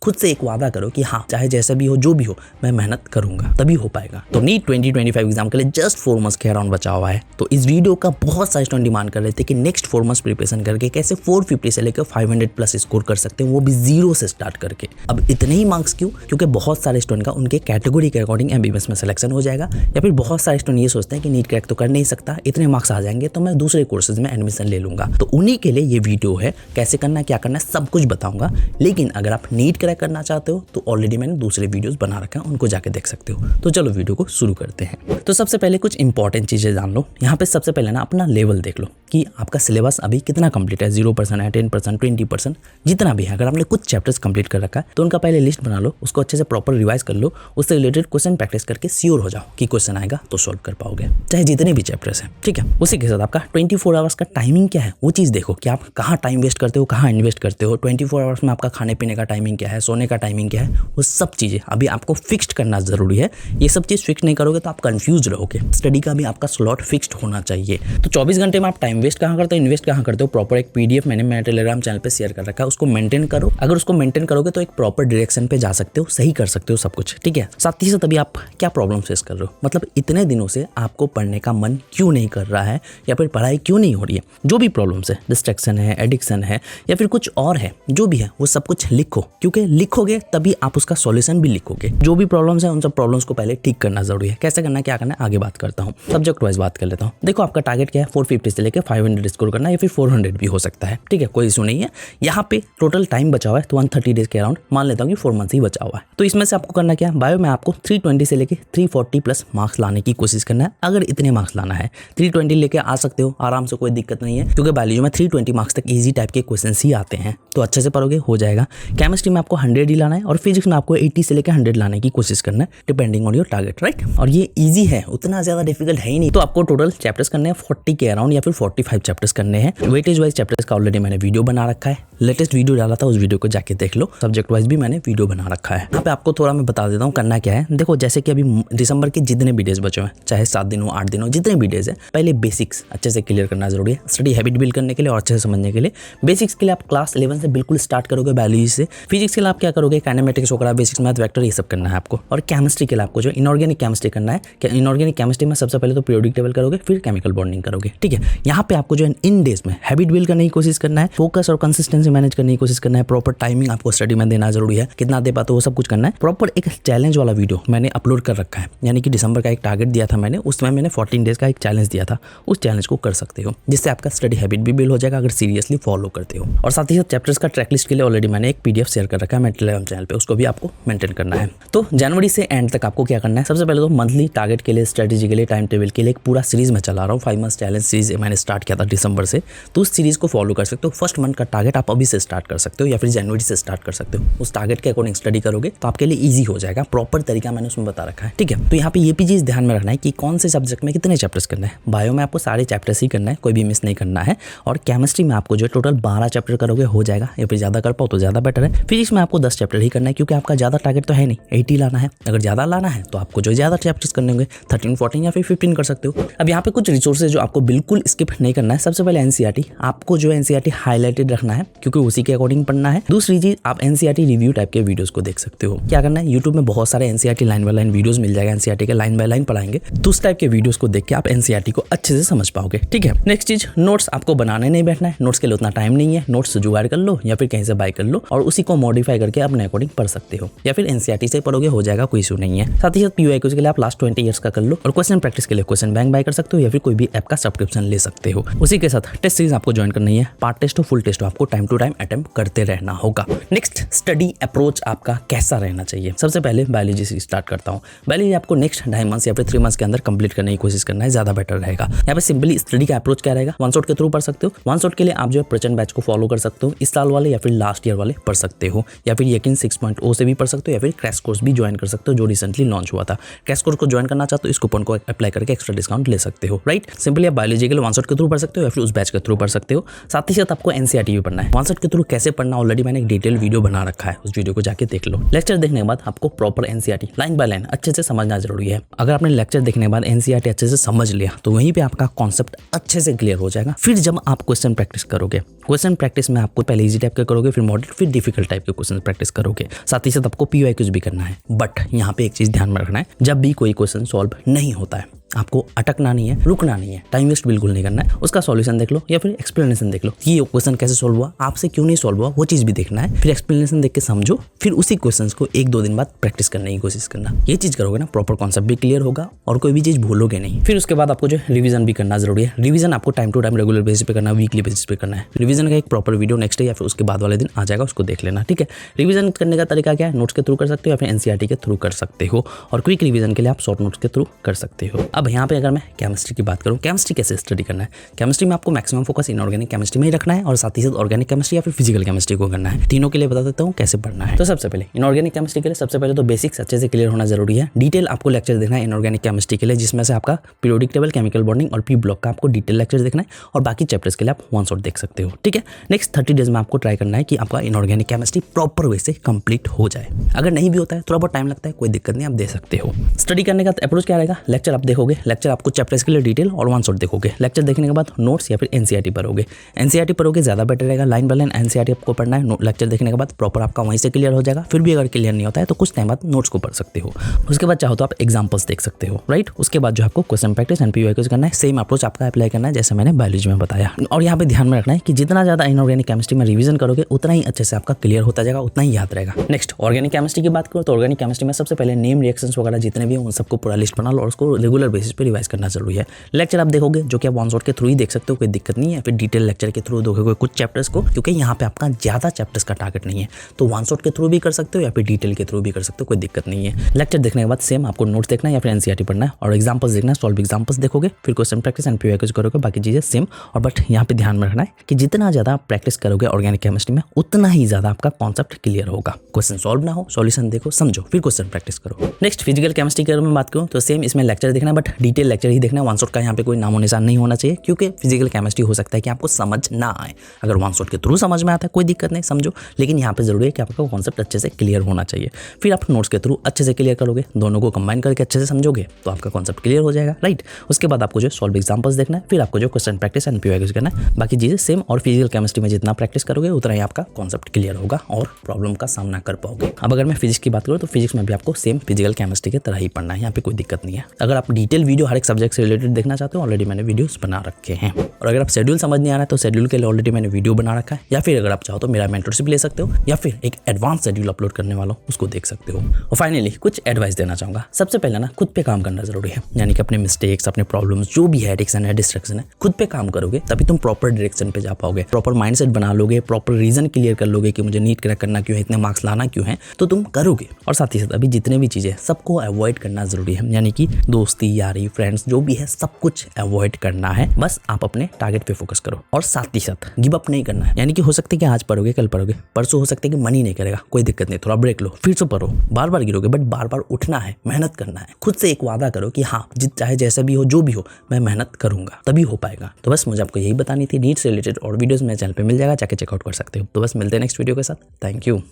खुद से एक वादा करो कि हाँ चाहे जैसा भी हो जो भी हो मैं मेहनत करूंगा, तभी हो पाएगा। तो नीट 2025 एग्जाम के लिए जस्ट 4 मंथ्स के अराउंड बचा हुआ है। तो इस वीडियो का बहुत सारे स्टूडेंट डिमांड कर रहे थे कि नेक्स्ट 4 मंथ्स प्रिपरेशन करके कैसे 450 से लेकर 500 प्लस स्कोर कर सकते हैं, वो भी जीरो से स्टार्ट करके। अब इतने ही मार्क्स क्यों? क्योंकि बहुत सारे स्टूडेंट का उनके कैटेगरी के अकॉर्डिंग एमबीबीएस में सिलेक्शन हो जाएगा, या फिर बहुत सारे स्टूडेंट ये सोचते हैं कि नीट क्रैक तो कर नहीं सकता, इतने मार्क्स आ जाएंगे तो मैं दूसरे कोर्सेज में एडमिशन ले लूंगा। तो उन्हीं के लिए ये वीडियो है, कैसे करना है क्या करना है सब कुछ बताऊंगा। लेकिन अगर आप नीट क्रैक करना चाहते हो तो ऑलरेडी मैंने दूसरे वीडियोस बना रखा है, उनको जाके देख सकते हो। तो चलो वीडियो को शुरू करते हैं। तो सबसे पहले कुछ इंपॉर्टेंट चीजें जान लो। यहाँ पे सबसे पहले ना अपना लेवल देख लो कि आपका सिलेबस अभी कितना कंप्लीट है, 0% है, 10%, 20%, जितना भी है। अगर आपने कुछ चैप्टर्स कंप्लीट कर रखा है तो उनका पहले लिस्ट बना लो, उसको अच्छे से प्रॉपर रिवाइज कर लो, उससे रिलेटेड क्वेश्चन प्रैक्टिस करके श्योर हो जाओ कि क्वेश्चन आएगा तो सॉल्व कर पाओगे, चाहे जितने भी चैप्टर्स हैं, ठीक है। उसी के साथ आपका 24 आवर्स का टाइमिंग क्या है वो चीज देखो कि आप कहाँ टाइम वेस्ट करते हो, कहाँ इन्वेस्ट करते हो। 24 आवर्स में आपका खाने पीने का टाइमिंग क्या है, सोने का टाइमिंग क्या है, वो सब चीजें अभी आपको फिक्स्ड करना जरूरी है। ये सब चीज फिक्स नहीं करोगे तो आप कंफ्यूज रहोगे। स्टडी का भी आपका स्लॉट फिक्स्ड होना चाहिए। तो 24 घंटे में आप टाइम वेस्ट कहाँ करते हो, इन्वेस्ट कहाँ करते हो, प्रॉपर एक पीडीएफ मैंने मेरे टेलीग्राम चैनल पे शेयर कर रखा है, उसको मेंटेन करो। अगर उसको मेंटेन करोगे तो एक प्रॉपर डायरेक्शन पे जा सकते हो, सही कर सकते हो सब कुछ, ठीक है। साथ ही साथ अभी आप क्या प्रॉब्लम फेस कर रहे हो, मतलब इतने दिनों से आपको पढ़ने का मन क्यों नहीं कर रहा है, या फिर पढ़ाई क्यों नहीं हो रही है। जो भी प्रॉब्लम्स है, डिस्ट्रैक्शन है, एडिक्शन है, या फिर कुछ और है, जो भी है वो सब कुछ लिखो, क्योंकि लिखोगे तभी आप उसका सॉल्यूशन भी लिखोगे। जो भी प्रॉब्लम्स है उन सब प्रॉब्लम्स को पहले ठीक करना जरूरी है। कैसे करना है क्या करना है आगे बात करता हूँ, सब्जेक्ट वाइज बात कर लेता हूँ। देखो आपका टारगेट क्या है, 450 से लेकर 500 स्कोर करना, या फिर 400 भी हो सकता है, ठीक है, कोई इशू नहीं है। यहाँ पे टोटल टाइम बचा हुआ है तो 130 डेज के अराउंड मान लेता हूँ कि 4 मंथ ही बचा हुआ है। तो इसमें से आपको करना क्या है, बायो में आपको 320 से लेकर 340 प्लस मार्क्स लाने की कोशिश करना है। अगर इतने मार्क्स लाना है 320 लेके आ सकते हो आराम से, कोई दिक्कत नहीं है, क्योंकि बायोलॉजी में 320 मार्क्स तक इजी टाइप के क्वेश्चंस ही आते हैं, तो अच्छे से पढ़ोगे हो जाएगा। केमिस्ट्री में आपको 100 ही लाना है, और फिजिक्स में आपको 80 से लेकर 100 लाने की कोशिश करना है, depending on your target, right. और ये इजी है, उतना ज्यादा डिफिकल्ट है ही नहीं। तो आपको टोटल चैप्टर्स करने हैं 40 के अराउंड, या फिर 45 चैप्टर्स करने हैं। वेटेज वाइज चैप्टर्स का ऑलरेडी मैंने वीडियो बना रखा है, लेटेस्ट वीडियो डाला था, उस वीडियो को जाके देख लो। सब्जेक्ट वाइज भी मैंने वीडियो बना रखा है। यहाँ पे आपको थोड़ा मैं बता देता हूँ करना क्या है। देखो जैसे कि अभी दिसंबर के जितने भी डेज बचे हैं, चाहे 7 दिन हो 8 दिन हो, जितने भी डेज है, पहले बेसिक्स अच्छे से क्लियर करना जरूरी है। स्टडी हैबिट बिल्ड करने के लिए और अच्छे से समझने के लिए बेसिक्स के लिए आप क्लास 11 से बिल्कुल स्टार्ट करोगे बायोलॉजी से। फिजिक्स के लिए आप क्या करोगे, काइनेमेटिक्स वगैरह, बेसिक्स, मैथ, वेक्टर, ये सब करना है आपको। और केमिस्ट्री के लिए आपको जो इनऑर्गेनिक केमिस्ट्री करना है। इनऑर्गेनिक केमिस्ट्री में सबसे पहले तो पीरियोडिक टेबल करोगे, फिर केमिकल बॉन्डिंग करोगे, ठीक है। यहाँ पे आपको जो इन डेज में हैबिट बिल्ड करने की कोशिश करना है, फोकस और कंसिस्टेंसी मैनेज करने की कोशिश करना है, प्रॉपर टाइमिंग आपको स्टडी में देना जरूरी है, कितना दे पाते हो वो सब कुछ करना है। प्रॉपर एक चैलेंज वाला वीडियो मैंने अपलोड कर रखा है, यानी कि दिसंबर का एक टारगेट दिया था मैंने, उसमें मैंने 14 डेज का एक चैलेंज दिया था, उस चैलेंज को कर सकते हो, जिससे आपका स्टडी हैबिट भी बिल्ड हो जाएगा अगर सीरियसली फॉलो करते हो। और साथ ही साथ चैप्टर्स का ट्रैक लिस्ट के लिए ऑलरेडी मैंने एक पीडीएफ शेयर कर रखा है मेरे टेलीग्राम चैनल पे, उसको भी आपको मेंटेन करना है। तो जनवरी से एंड तक आपको क्या करना है, सबसे पहले तो मंथली टारगेट के लिए, स्ट्रेटेजी के लिए, टाइम टेबल के लिए एक पूरा सीरीज में चला रहा हूँ। 5 मंथ चैलेंज सीरीज मैंने स्टार्ट किया था दिसंबर से, तो उस सीरीज को फॉलो कर सकते हो। फर्स्ट मंथ का टारगेट आप अभी से स्टार्ट कर सकते हो, या फिर जनवरी से स्टार्ट कर सकते हो। उस टारगेट के अकॉर्डिंग स्टडी करोगे तो आपके लिए ईजी हो जाएगा, प्रॉपर तरीका मैंने उसमें बता रखा है, ठीक है। तो यहाँ पे ये भी चीज ध्यान में रखना है कि कौन से सब्जेक्ट में कितने चैप्टर्स करना है। बायो में आपको सारे चैप्टर्स ही करना है, कोई भी मिस नहीं करना है। और केमिस्ट्री में आपको जो टोटल 12 चैप्टर करोगे हो जाएगा, या फिर ज्यादा कर पाओ तो ज्यादा बेटर है। फिजिक्स में आपको 10 चैप्टर ही करना है, क्योंकि आपका ज्यादा टारगेट तो है नहीं, 80 लाना है। अगर ज्यादा लाना है तो आपको जो ज्यादा चैप्टर्स करने होंगे 13, 14 या फिर 15 कर सकते हो। अब यहाँ पे कुछ रिसोर्सेज जो आपको बिल्कुल स्किप नहीं करना है। सबसे पहले एनसीईआरटी, आपको जो एनसीईआरटी हाईलाइटेड रखना है, क्योंकि उसी के अकॉर्डिंग पढ़ना है। दूसरी चीज, आप एनसीईआरटी रिव्यू टाइप के वीडियोस को देख सकते हो। क्या करना है, यूट्यूब में बहुत सारे NCERT line by line videos मिल जाएगा, एनसीईआरटी के लाइन बाय लाइन पढ़ाएंगे, तो उस टाइप के वीडियोस को देख के आप एनसीईआरटी को अच्छे से समझ पाओगे, ठीक है। नेक्स्ट चीज, नोट्स आपको बनाने नहीं बैठना है, नोट्स के लिए उतना टाइम नहीं है। नोट्स जुगाड़ कर लो या फिर कहीं से बाय कर लो, और उसी को मॉडिफाई करके अपने अकॉर्डिंग पढ़ सकते हो, या फिर एनसीईआरटी से पढ़ोगे हो जाएगा, कोई इशू नहीं है। साथ ही साथ पीयूआईक्यूज के लिए आप लास्ट 20 ईयर्स का कर लो, और क्वेश्चन प्रैक्टिस के लिए क्वेश्चन बैंक बाय कर सकते हो, या फिर कोई भी ऐप का सब्सक्रिप्शन ले सकते हो। उसी के साथ टेस्ट सीरीज आपको ज्वाइन करनी है, पार्ट टेस्ट हो फुल टेस्ट हो, आपको टाइम टू टाइम अटेम्प्ट करते रहना होगा। नेक्स्ट, स्टडी अप्रोच आपका कैसा रहना चाहिए। सबसे पहले बायोलॉजी से स्टार्ट करता हूँ। बायोलॉजी आपको नेक्स्ट 2.5 मंथ्स या फिर 3 मंथ्स के अंदर कंप्लीट करने की कोशिश करना है, ज्यादा बेटर रहेगा। यहाँ पे सिंपली स्टडी का अप्रोच क्या रहेगा, वन शॉट के थ्रू पढ़ सकते हो। वन शॉट के लिए आप जो है प्रचंड बैच को फॉलो कर सकते हो, इस साल वाले या फिर लास्ट ईयर वाले पढ़ सकते हो, या फिर यकीन 6.0 से भी पढ़ सकते हो, या फिर क्रैश कोर्स भी ज्वाइन कर सकते हो जो रिसेंटली लॉन्च हुआ था। क्रैश कोर्स को ज्वाइन करना चाहते हो, इस कूपन को अप्लाई करके एक्स्ट्रा डिस्काउंट ले सकते हो, राइट। सिंपली आप बायोलॉजी के लिए वन शॉट के थ्रू पढ़ सकते हो, या फिर उस बैच के थ्रू पढ़ सकते हो। साथ ही साथ आपको एनसीईआरटी भी पढ़ना है। वन शॉट के थ्रू कैसे पढ़ना ऑलरेडी मैंने एक डिटेल वीडियो बना रखा है, उस वीडियो को जाके देख लो। लेक्चर देखने के बाद आपको proper NCERT line by line अच्छे से समझना जरूरी है। अगर आपने लेक्चर देखने के बाद एनसीईआरटी अच्छे से समझ लिया तो वहीं पे आपका कॉन्सेप्ट अच्छे से क्लियर हो जाएगा। फिर जब आप क्वेश्चन प्रैक्टिस करोगे, क्वेश्चन प्रैक्टिस में आपको पहले इजी टाइप के करोगे, फिर मॉडरेट, फिर डिफिकल्ट टाइप के क्वेश्चन क्वेश्चन प्रैक्टिस करोगे। साथ ही साथ आपको PYQs भी करना है। बट यहाँ पे एक चीज़ ध्यान में रखना है, जब भी कोई क्वेश्चन सॉल्व नहीं होता है आपको अटकना नहीं है, रुकना नहीं है, टाइम वेस्ट बिल्कुल नहीं करना है। उसका सॉल्यूशन देख लो या फिर एक्सप्लेनेशन देख लो कि ये क्वेश्चन कैसे सॉल्व हुआ, आपसे क्यों नहीं सॉल्व हुआ, वो चीज़ भी देखना है। फिर एक्सप्लेनेशन देख के समझो, फिर उसी क्वेश्चन को 1-2 दिन बाद प्रैक्टिस करने की कोशिश करना। ये चीज़ करोगे ना, प्रॉपर कॉन्सेप्ट भी क्लियर होगा और कोई भी चीज़ भूलोगे नहीं। फिर उसके बाद आपको जो रिवीजन भी करना जरूरी है। रिवीजन आपको time to time regular basis पे करना, वीकली बेसिस पे करना है। रिवीजन का एक प्रॉपर वीडियो नेक्स्ट डे या फिर उसके बाद वाले दिन आ जाएगा, उसको देख लेना, ठीक है। रिवीजन करने का तरीका क्या है, नोट्स के थ्रू कर सकते हो या फिर NCERT के थ्रू कर सकते हो, और क्विक रिवीजन के लिए आप शॉर्ट नोट्स के थ्रू कर सकते हो। अब यहाँ पे अगर मैं केमिस्ट्री की बात करूँ, केमिस्ट्री कैसे स्टडी करना है। केमिस्ट्री में आपको मैक्सिमम फोकस इनऑर्गेनिक केमिस्ट्री में ही रखना है और साथ ही साथ ऑर्गेनिक केमिस्ट्री या फिर फिजिकल केमिस्ट्री को करना है। तीनों के लिए बता देता हूँ कैसे पढ़ना है। तो सबसे पहले इनऑर्गेनिक केमिस्ट्री के लिए सबसे पहले तो बेसिक्स अच्छे से क्लियर होना जरूरी है। डिटेल आपको लेक्चर देखना है इनऑर्गेनिक केमिस्ट्री के लिए, जिसमें से आपका पीरियोडिक टेबल, केमिकल बॉन्डिंग और पी ब्लॉक का आपको डिटेल लेक्चर देखना है, और बाकी चैप्टर्स के लिए आप वन शॉट देख सकते हो, ठीक है। नेक्स्ट 30 डेज में आपको ट्राई करना है कि आपका इनऑर्गेनिक केमिस्ट्री प्रॉपर वे से कंप्लीट हो जाए। अगर नहीं भी होता है, थोड़ा बहुत टाइम लगता है, कोई दिक्कत नहीं, आप दे सकते हो। स्टडी करने का अप्रोच क्या रहेगा, लेक्चर आप देखोगे, लेक्चर आपको चैप्टर्स के लिए डिटेल और वन शॉट देखोगे। लेक्चर देखने के बाद नोट्स या फिर NCERT पढ़ोगे। NCERT पढ़ोगे ज़्यादा बेटर रहेगा, लाइन बाय लाइन NCERT आपको पढ़ना है। लेक्चर देखने के बाद प्रॉपर आपका वहीं से क्लियर हो जाएगा। फिर भी अगर क्लियर नहीं होता है तो कुछ टाइम बाद नोट्स को पढ़ सकते हो। उसके बाद चाहो तो आप एग्जाम्पल्स देख सकते हो, राइट। उसके बाद जो आपको क्वेश्चन प्रैक्टिस एंड PYQs करना है, सेम अप्रोच आपका अप्लाई करना है जैसे मैंने बायोलॉजी में बताया। और यहाँ पे ध्यान में रखना है कि जितना ज़्यादा इनऑर्गेनिक केमिस्ट्री में रिवीजन करोगे उतना ही अच्छे से आपका क्लियर होता जाएगा, उतना ही याद रहेगा। नेक्स्ट ऑर्गेनिक केमिस्ट्री की बात करो तो ऑर्गेनिक केमिस्ट्री में सबसे पहले नेम रिएक्शंस वगैरह जितने भी हैं उन सबको पूरा लिस्ट बना लो और उसको रेगुलर बेसिस पे रिवाइज करना जरूरी है। लेक्चर आप देखोगे जो कि आप वन शॉट के थ्रू ही देख सकते हो, कोई दिक्कत नहीं है। फिर डिटेल लेक्चर के थ्रू देखोगे कुछ चैप्टर्स को, क्योंकि यहाँ पे आपका ज़्यादा चैप्टर्स का टारगेट नहीं है, तो वन शॉट के थ्रू भी कर सकते हो या फिर डिटेल के थ्रू भी कर सकते हो, कोई दिक्कत नहीं है। लेक्चर देखने के बाद सेम आपको नोट्स देखना है या फिर NCERT पढ़ना है, और एग्जाम्पल्स देखना है, सॉल्व एग्जाम्पल्स देखोगे, फिर क्वेश्चन प्रैक्टिस एंड PYQs करोगे, बाकी चीज़ें सेम। और बट यहाँ पे ध्यान में रखना है कि जितना ज़्यादा प्रैक्टिस करोगे ऑर्गेनिक केमिस्ट्री में उतना ही ज़्यादा आपका कॉन्सेप्ट क्लियर होगा। क्वेश्चन सॉल्व ना हो, सॉल्यूशन देखो, समझो, फिर क्वेश्चन प्रैक्टिस करो। नेक्स्ट फिजिकल केमिस्ट्री के बारे में बात करूँ तो सेम इसमें लेक्चर देखना है, बट डिटेल लेक्चर ही देखना है। वन शॉट का यहाँ पे कोई नामो निशान नहीं होना चाहिए, क्योंकि फिजिकल केमिस्ट्री हो सकता है कि आपको समझ ना आए। अगर वन शॉट के थ्रू समझ में आता है कोई दिक्कत नहीं, समझो, लेकिन यहाँ पे जरूरी है कि आपका कॉन्सेप्ट अच्छे से क्लियर होना चाहिए। फिर आप नोट्स के थ्रू अच्छे से क्लियर करोगे, दोनों को कंबाइन करके अच्छे से समझोगे तो आपका कॉन्सेप्ट क्लियर हो जाएगा, राइट। उसके बाद आपको जो सॉल्व एग्जाम्पल्स देखना है, फिर आपको जो क्वेश्चन प्रैक्टिस एंड PYQs करना है, बाकी चीज़ें सेम। और फिजिकल केमिस्ट्री में जितना प्रैक्टिस करोगे उतना ही आपका कॉन्सेप्ट क्लियर होगा और प्रॉब्लम का सामना कर पाओगे। अब अगर मैं फिजिक्स की बात करूँ तो फिजिक्स में भी आपको सेम फिजिकल केमिस्ट्री की तरह ही पढ़ना है, यहाँ पे कोई दिक्कत नहीं है। अगर आप डिटेल वीडियो हर एक सब्जेक्ट से रिलेटेड देखना चाहते हो, ऑलरेडी मैंने वीडियोस बना रखे हैं। और अगर आप शेड्यूल समझ नहीं आ रहा है तो शेड्यूल के लिए ऑलरेडी मैंने वीडियो बना रखा है, या फिर अगर आप चाहो तो मेरा मेंटरशिप ले सकते हो, या फिर एक एडवांस शेड्यूल अपलोड करने वाला हूं, उसको देख सकते हो। और फाइनली कुछ एडवाइस देना चाहूंगा। सबसे पहले ना खुद पे काम करना जरूरी है, यानी कि अपने मिस्टेक्स, अपने प्रॉब्लम्स, जो भी है एडिक्शन है, डिस्ट्रैक्शन है, खुद पे काम करोगे तभी तुम प्रॉपर डायरेक्शन पे जा पाओगे, प्रॉपर माइंडसेट बना लोगे, प्रॉपर रीजन क्लियर कर लोगे कि मुझे नीट क्रैक करना क्यों है, इतने मार्क्स लाना क्यों है, तो तुम करोगे। और साथ ही साथ अभी जितने भी चीजें सबको अवॉइड करना जरूरी है, यानी कि दोस्ती, यारी, फ्रेंड्स जो भी है सब कुछ अवॉइड करना है। बस आप अपने टारगेट पे फोकस करो और साथ ही साथ गिव अप नहीं करना है, यानी कि हो सकता है कि आज पढ़ोगे, कल पढ़ोगे, परसों हो सकता है कि मन ही नहीं करेगा, कोई दिक्कत नहीं, थोड़ा ब्रेक लो, फिर से पढ़ो। बार बार गिरोगे बट बार बार उठना है, मेहनत करना है। खुद से एक वादा करो कि हाँ, चाहे जैसा भी हो, जो भी हो, मैं मेहनत करूंगा, तभी हो पाएगा। तो बस मुझे आपको यही बतानी थी। नीट से रिलेटेड और वीडियोस मेरे चैनल पे मिल जाएगा, जाके चेकआउट कर सकते हो। तो बस मिलते हैं नेक्स्ट वीडियो के साथ। Thank you.